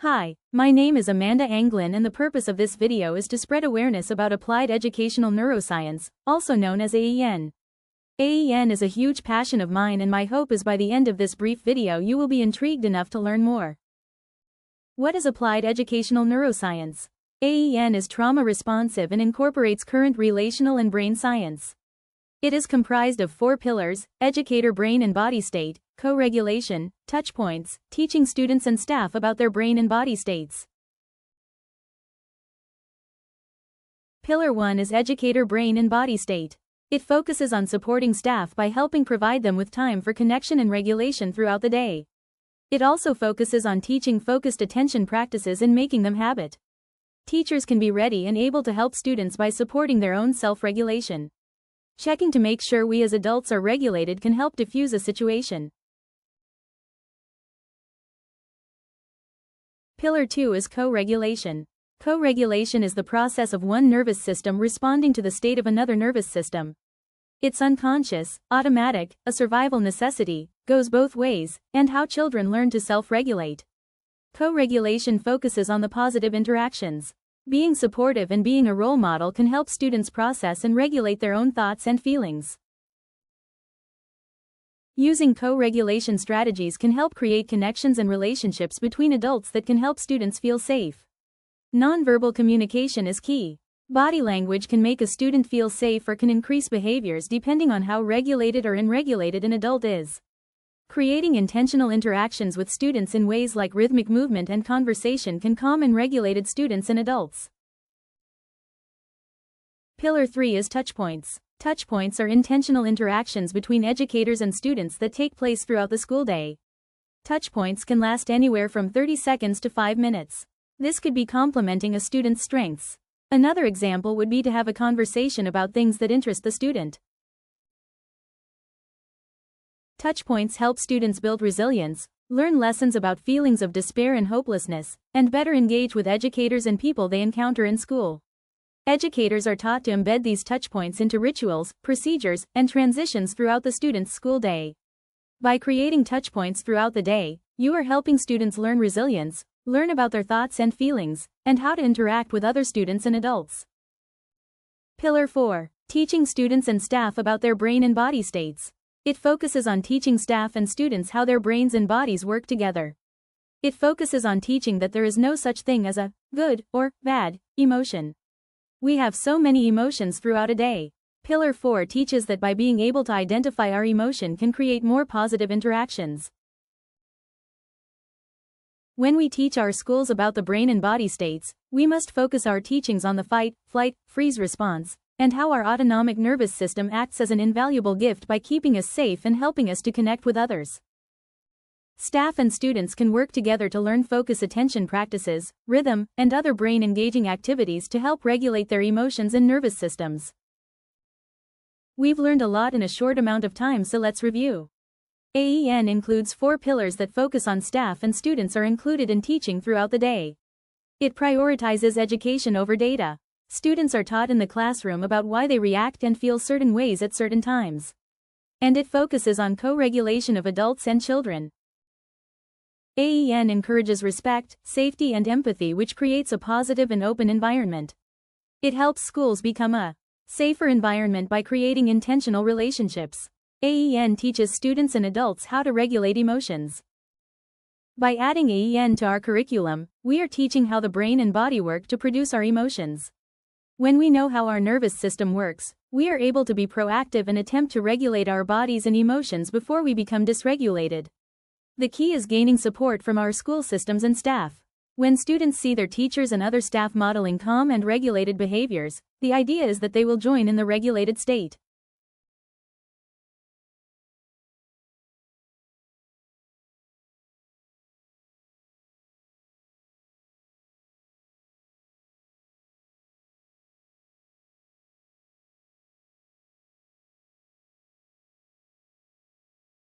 Hi, my name is Amanda Anglin and the purpose of this video is to spread awareness about applied educational neuroscience, also known as AEN. AEN is a huge passion of mine and my hope is by the end of this brief video you will be intrigued enough to learn more. What is applied educational neuroscience? AEN is trauma responsive and incorporates current relational and brain science. It is comprised of 4 pillars: educator brain and body state, co-regulation, touchpoints, teaching students and staff about their brain and body states. Pillar 1 is educator brain and body state. It focuses on supporting staff by helping provide them with time for connection and regulation throughout the day. It also focuses on teaching focused attention practices and making them habit. Teachers can be ready and able to help students by supporting their own self-regulation. Checking to make sure we as adults are regulated can help diffuse a situation. Pillar 2 is co-regulation. Co-regulation is the process of one nervous system responding to the state of another nervous system. It's unconscious, automatic, a survival necessity, goes both ways, and how children learn to self-regulate. Co-regulation focuses on the positive interactions. Being supportive and being a role model can help students process and regulate their own thoughts and feelings. Using co-regulation strategies can help create connections and relationships between adults that can help students feel safe. Nonverbal communication is key. Body language can make a student feel safe or can increase behaviors depending on how regulated or unregulated an adult is. Creating intentional interactions with students in ways like rhythmic movement and conversation can calm unregulated students and adults. Pillar 3 is touchpoints. Touchpoints are intentional interactions between educators and students that take place throughout the school day. Touchpoints can last anywhere from 30 seconds to 5 minutes. This could be complementing a student's strengths. Another example would be to have a conversation about things that interest the student. Touchpoints help students build resilience, learn lessons about feelings of despair and hopelessness, and better engage with educators and people they encounter in school. Educators are taught to embed these touchpoints into rituals, procedures, and transitions throughout the student's school day. By creating touchpoints throughout the day, you are helping students learn resilience, learn about their thoughts and feelings, and how to interact with other students and adults. Pillar 4. Teaching students and staff about their brain and body states. It focuses on teaching staff and students how their brains and bodies work together. It focuses on teaching that there is no such thing as a good or bad emotion. We have so many emotions throughout a day. Pillar 4 teaches that by being able to identify our emotion can create more positive interactions. When we teach our schools about the brain and body states, we must focus our teachings on the fight, flight, freeze response, and how our autonomic nervous system acts as an invaluable gift by keeping us safe and helping us to connect with others. Staff and students can work together to learn focus attention practices, rhythm, and other brain-engaging activities to help regulate their emotions and nervous systems. We've learned a lot in a short amount of time, so let's review. AEN includes 4 pillars that focus on staff and students are included in teaching throughout the day. It prioritizes education over data. Students are taught in the classroom about why they react and feel certain ways at certain times. And it focuses on co-regulation of adults and children. AEN encourages respect, safety and empathy, which creates a positive and open environment. It helps schools become a safer environment by creating intentional relationships. AEN teaches students and adults how to regulate emotions. By adding AEN to our curriculum, we are teaching how the brain and body work to produce our emotions. When we know how our nervous system works, we are able to be proactive and attempt to regulate our bodies and emotions before we become dysregulated. The key is gaining support from our school systems and staff. When students see their teachers and other staff modeling calm and regulated behaviors, the idea is that they will join in the regulated state.